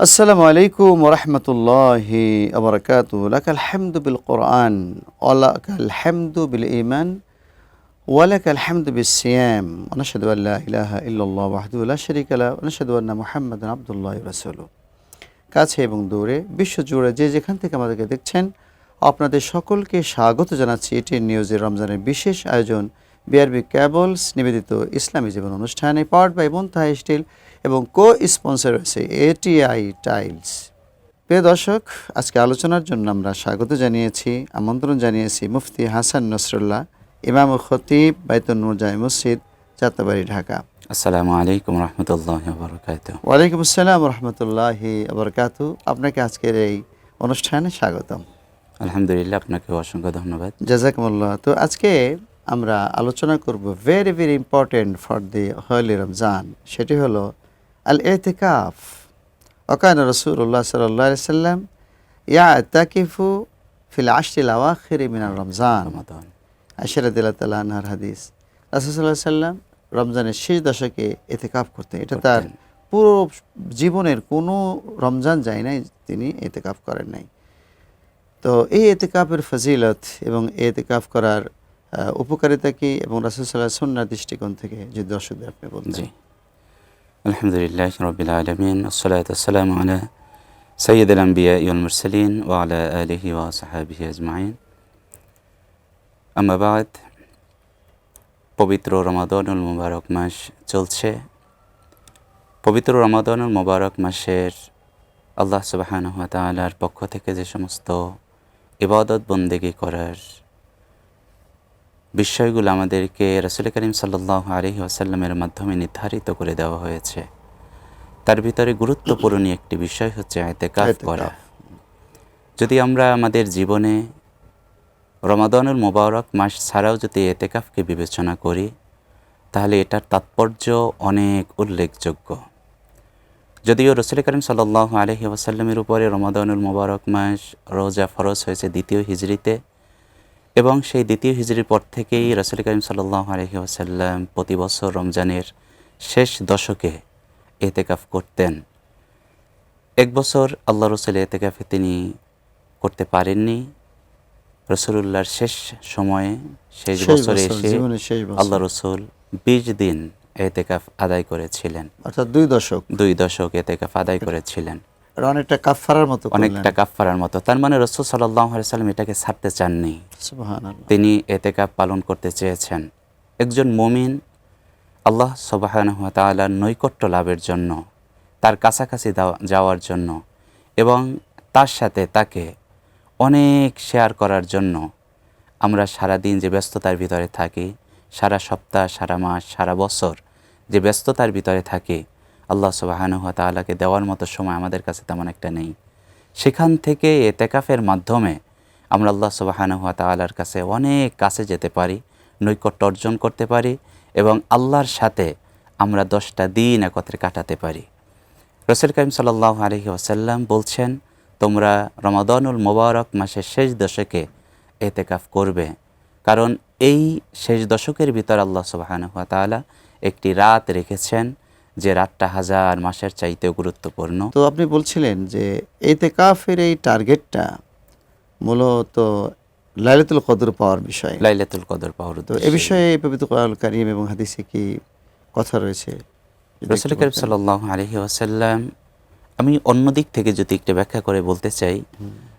আসসালামু আলাইকুম ওরহমতুল্লাহি আবরকাতু লাকাল হামদু বিল কোরআন ওয়ালাকাল হামদু বিল ঈমান ওয়ালাকাল হামদু বিস সিয়াম ওয়া নাশহাদু আল্লা ইলাহা ইল্লাল্লাহ ওয়াহদাহু লা শারীকা লাহু ওয়া নাশহাদু আন্না মুহাম্মাদান আবদুল্লাহি ওয়া রাসূলুহু। কাছে এবং দূরে বিশ্বজুড়ে যে যেখান থেকে আমাদেরকে দেখছেন আপনাদের সকলকে স্বাগত জানাচ্ছি এটি নিউজের রমজানের বিশেষ আয়োজন বিআরবি কেবলস নিবেদিত ইসলামী জীবন অনুষ্ঠানে পাওয়ার্ড বাই মুনতাহা স্টিল এবং স্পন্সর রয়েছে এটিআই টাইলস। প্রিয় দর্শক, আজকে আলোচনার জন্য আমরা স্বাগত জানিয়েছি, আমন্ত্রণ জানিয়েছি মুফতি হাসান নসরুল্লাহ, ইমাম ও খতিব বাইতুন নূর জামে মসজিদ, যাত্রাবাড়ি, ঢাকা। আসসালামু আলাইকুম রহমতুল্লাহি ওয়া বারাকাতুহু। ওয়ালাইকুম আসসালাম রহমতুল্লাহি ওয়া বারাকাতুহু। আপনাকে আজকের এই অনুষ্ঠানে স্বাগতম। আলহামদুলিল্লাহ, আপনাকে অসংখ্য ধন্যবাদ। জাযাকুমুল্লাহ। তো আজকে আমরা আলোচনা করব very very important for the holy Ramzan, সেটি হলো আল ইতিকাফ। ওয়াকানা রাসূলুল্লাহ সাল্লাল্লাহু আলাইহি সাল্লাম ইয়াতাকিফু ফিল আশরিল আওয়াখির মিনার রমজান। আয়েশা রাদিয়াল্লাহু তাআলা আনহার হাদিস, রাসূল সাল্লাল্লাহু আলাইহি সাল্লাম রমজানের শেষ দশকে ইতিকাফ করতেন। এটা তার পুরো জীবনের কোনো রমজান যায় নাই তিনি ইতিকাফ করেন নাই। তো এই ইতিকাফের ফজিলত এবং ইতিকাফ করার উপকারিতা কি এবং রাসূল সাল্লাল্লাহু আলাইহি সুন্নাহ দৃষ্টিকোণ থেকে যদি দর্শকদের আপনি বলতেন। জি, আলহামদুলিল্লাহ রাব্বিল আলামিন, আসসালাতু ওয়াসসালামু আলা সাইয়্যিদিল আম্বিয়া ওয়াল মুরসালিন ওয়া আলা আলিহি ওয়া সাহবিহি আজমাইন। আম্মা বাদ, পবিত্র রমাদানুল মুবারক মাস চলছে। পবিত্র রমাদানুল মুবারক মাসের আল্লাহ সুবহানাহু ওয়া তাআলার পক্ষ থেকে যে সমস্ত ইবাদত বন্দেগী করার বিষয়গুলো আমাদেরকে রাসূল করিম সাল্লাল্লাহু আলাইহি ওয়াসাল্লামের মাধ্যমে নির্ধারিত করে দেওয়া হয়েছে, তার ভিতরে গুরুত্বপূর্ণ একটি বিষয় হচ্ছে ইতিকাফ করা। যদি আমরা আমাদের জীবনে রমাদানুল মুবারক মাস ছাড়াও যদি ইতিকাফকে বিবেচনা করি, তাহলে এটার তাৎপর্য অনেক উল্লেখযোগ্য। যদিও রাসূল করিম সাল্লাল্লাহু আলাইহি ওয়াসাল্লামের উপরে রমাদানুল মুবারক মাস রোজা ফরজ হয়েছে দ্বিতীয় হিজরিতে, এবং সেই দ্বিতীয় হিজরির পর থেকেই রাসূল করিম সাল্লাল্লাহু আলাইহি ওয়াসাল্লাম প্রতি বছর রমজানের শেষ দশকে ইতিকাফ করতেন। এক বছর আল্লাহ রাসূল ইতিকাফে তিনি করতে পারেননি। রাসূলুল্লাহর শেষ সময়ে শেষ বছরে এসে আল্লাহ রাসূল 20 দিন ইতিকাফ আদায় করেছিলেন, অর্থাৎ 2 দশক ইতিকাফ আদায় করেছিলেন। অনেকটা কাফফারার মতো। তার মানে রাসূল সাল্লাল্লাহু আলাইহি ওয়াসাল্লাম এটাকে ছাড়তে চাননি, সুবহানাল্লাহ। তিনি ইতিকাফ পালন করতে চেয়েছেন। একজন মুমিন আল্লাহ সুবহানাহু ওয়া তাআলার নৈকট্য লাভের জন্য, তার কাছাকাছি যাওয়ার জন্য এবং তার সাথে তাকে অনেক শেয়ার করার জন্য আমরা সারা দিন যে ব্যস্ততার ভিতরে থাকি, সারা সপ্তাহ, সারা মাস, সারা বছর যে ব্যস্ততার ভিতরে থাকি, আল্লাহ সুবহানাহু ওয়া তাআলাকে দেওয়ার মতো সময় আমাদের কাছে তেমন একটা নেই। সেখান থেকে ইতিকাফের মাধ্যমে আমরা আল্লাহ সুবহানাহু ওয়া তাআলার কাছে অনেক কাছে যেতে পারি, নৈকট্য অর্জন করতে পারি এবং আল্লাহর সাথে আমরা 10টা দিন একত্রে কাটাতে পারি। রাসূল করিম সাল্লাল্লাহু আলাইহি ওয়াসাল্লাম বলছেন, তোমরা রমাদানুল মুবারক মাসের শেষ দশকে ইতিকাফ করবে, কারণ এই শেষ দশকের ভিতর আল্লাহ সুবহানাহু ওয়া তাআলা একটি রাত রেখেছেন যে রাতটা 1000 মাসের চাইতেও গুরুত্বপূর্ণ। তো আপনি বলছিলেন যে ইতিকাফের এই টার্গেটটা মূলত লাইলাতুল কদর পাওয়ার বিষয়। লাইলাতুল কদর পাওয়ার তো এই বিষয়ে পবিত্র কোরআন কারীম এবং হাদিসে কি কথা রয়েছে? রাসূল করিম সাল্লাল্লাহু আলাইহি ওয়াসাল্লাম, আমি অন্য দিক থেকে যদি একটু ব্যাখ্যা করে বলতে চাই,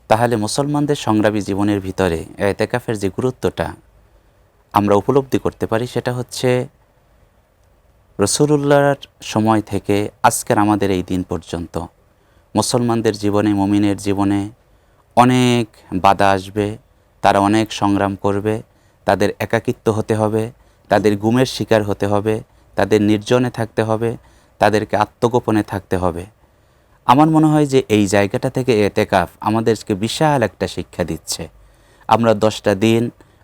তাহলে মুসলমানদের সংগ্রামী জীবনের ভিতরে ইতিকাফের যে গুরুত্বটা আমরা উপলব্ধি করতে পারি, সেটা হচ্ছে রাসূলুল্লাহর সময় থেকে আজকের আমাদের এই দিন পর্যন্ত মুসলমানদের জীবনে, মুমিনের জীবনে অনেক বাধা আসবে, তারা অনেক সংগ্রাম করবে, তাদের একাকিত্ব হতে হবে, তাদের গুমের শিকার হতে হবে, তাদের নির্জনে থাকতে হবে, তাদেরকে আত্মগোপনে থাকতে হবে। আমার মনে হয় যে এই জায়গাটা থেকে ইতিকাফ আমাদেরকে বিশাল একটা শিক্ষা দিচ্ছে। আমরা 10টা দিন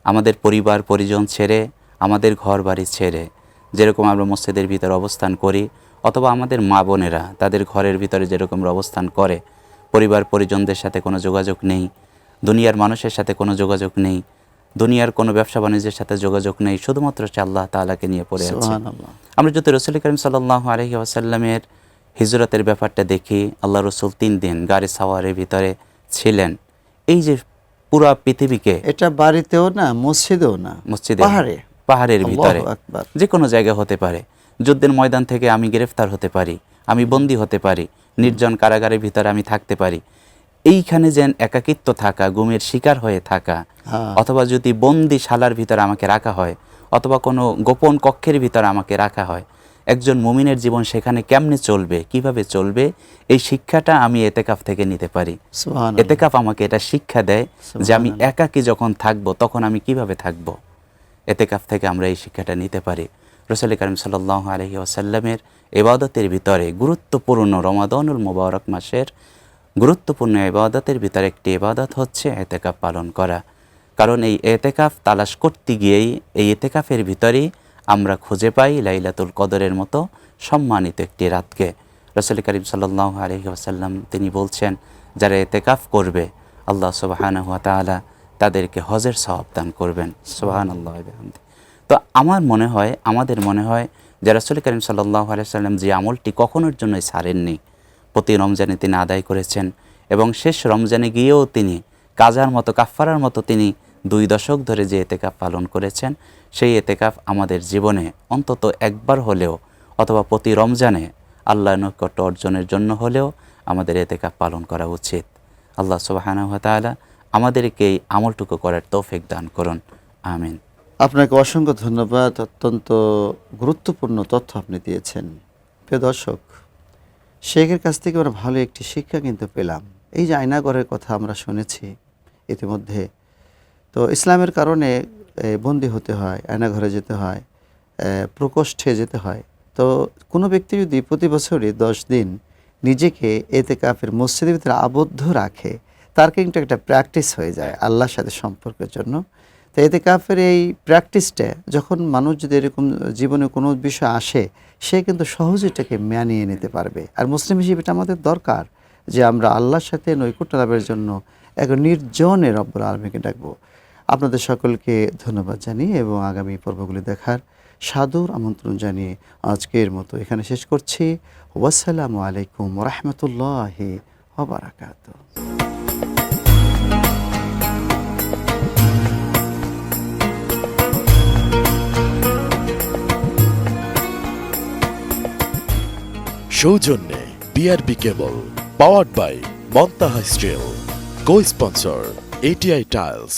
আমাদের পরিবার পরিজন ছেড়ে, আমাদের ঘর বাড়ি ছেড়ে, যেরকম আমরা মসজিদের ভিতরে অবস্থান করি, অথবা আমাদের মা বোনেরা তাদের ঘরের ভিতরে যেরকম অবস্থান করে, পরিবার পরিজনদের সাথে কোনো যোগাযোগ নেই, দুনিয়ার মানুষের সাথে কোনো যোগাযোগ নেই, দুনিয়ার কোনো ব্যবসা বাণিজ্যের সাথে যোগাযোগ নেই, শুধুমাত্র আল্লাহ তাআলাকে নিয়ে পড়ে আছে। আমরা যদি রাসূল করিম সাল্লাল্লাহু আলাইহি ওয়াসাল্লামের হিজরতের ব্যাপারটা দেখি, আল্লাহ রসুল 3 দিন গাড়ি সাওয়ারের ভিতরে ছিলেন। এই যে পুরা পৃথিবীকে, এটা বাড়িতেও না, মসজিদেও না, মসজিদে, পাহাড়ে, পাহাড়ের ভিতরে, আল্লাহু আকবার। যে কোনো জায়গা হতে পারে। যুদ্ধের ময়দান থেকে আমি গ্রেফতার হতে পারি, আমি বন্দী হতে পারি, নির্জন কারাগারের ভিতরে আমি থাকতে পারি। এইখানে যেন একাকিত্ব থাকা, গুমের শিকার হয়ে থাকা, অথবা যদি বন্দিশালার ভিতরে আমাকে রাখা হয়, অথবা কোনো গোপন কক্ষের ভিতরে আমাকে রাখা হয়, একজন মুমিনের জীবন সেখানে কেমনে চলবে, কিভাবে চলবে, এই শিক্ষাটা আমি এতেকাফ থেকে নিতে পারি। সুবহানাল্লাহ। এতেকাফ আমাকে এটা শিক্ষা দেয় যে আমি একাকী যখন থাকবো তখন আমি কিভাবে থাকবো। এতেকাফ থেকে আমরা এই শিক্ষাটা নিতে পারি। রাসূল কারীম সাল্লাল্লাহু আলাইহি ওয়াসাল্লামের ইবাদতের ভিতরে গুরুত্বপূর্ণ রমাদানুল মুবারক মাসের গুরুত্বপূর্ণ ইবাদতের ভিতরে একটি ইবাদত হচ্ছে এতেকাফ পালন করা। কারণ এই এতেকাফ তালাশ করতে গিয়েই, এই এতেকাফের ভিতরেই আমরা খুঁজে পাই লাইলাতুল কদরের মতো সম্মানিত একটি রাতকে। রাসূল কারীম সাল্লাল্লাহু আলাইহি ওয়াসাল্লাম তিনি বলছেন, যারা এতেকাফ করবে আল্লাহ সুবহানাহু ওয়া তাআলা তাদেরকে হজের সওয়াব দান করবেন। সুবহানাল্লাহ ওয়া বিহামদিহি। তো আমার মনে হয়, আমাদের মনে হয় যে রাসূল কারীম সাল্লাল্লাহু আলাইহি ওয়াসাল্লাম যে আমলটি কখনোর জন্যই ছাড়েননি, প্রতি রমজানে তিনি আদায় করেছেন, এবং শেষ রমজানে গিয়েও তিনি কাজার মতো, কাফফারার মতো তিনি 2 দশক ধরে যে এতেকাফ পালন করেছেন, সেই এতেকাফ আমাদের জীবনে অন্তত একবার হলেও, অথবা প্রতি রমজানে আল্লাহর নৈকট্য অর্জনের জন্য হলেও আমাদের এতেকাফ পালন করা উচিত। আল্লাহ সুবহানাহু ওয়া তাআলা আমাদেরকে এই আমলটুকু করার তৌফিক দান করুন। আমিন। আপনাকে অসংখ্য ধন্যবাদ। অত্যন্ত গুরুত্বপূর্ণ তথ্য আপনি দিয়েছেন। প্রিয় দর্শক, শেখের কাছ থেকে আমরা ভালো একটি শিক্ষা কিন্তু পেলাম। এই যে আয়নাঘরের কথা আমরা শুনেছি ইতিমধ্যে, তো ইসলামের কারণে বন্দী হতে হয়, আয়নাঘরে যেতে হয়, প্রকোষ্ঠে যেতে হয়। তো কোনো ব্যক্তি যদি প্রতি বছরই 10 দিন নিজেকে এতেকাফের মসজিদের ভিতরে আবদ্ধ রাখে, তার কিন্তু একটা প্র্যাকটিস হয়ে যায় আল্লাহর সাথে সম্পর্কের জন্য। তো এতেকাফের এই প্র্যাকটিসটা যখন মানুষ যদি এরকম জীবনে কোনো বিষয় আসে, সে কিন্তু সহজে এটাকে মানিয়ে নিতে পারবে। আর মুসলিম হিসেবে এটা আমাদের দরকার যে আমরা আল্লাহর সাথে নৈকট্য লাভের জন্য এক নির্জনে রব্বুল আলামিনকে ডাকবো। আপনাদের সকলকে ধন্যবাদ জানিয়ে এবং আগামী পর্বগুলি দেখার সাদর আমন্ত্রণ জানিয়ে আজকের মতো এখানে শেষ করছি। ওয়াসসালামু আলাইকুম ওয়া রাহমাতুল্লাহি ওয়া বারাকাতুহু। সৌজন্যে BRB cable, powered by Montaha steel, co sponsor ATI tiles.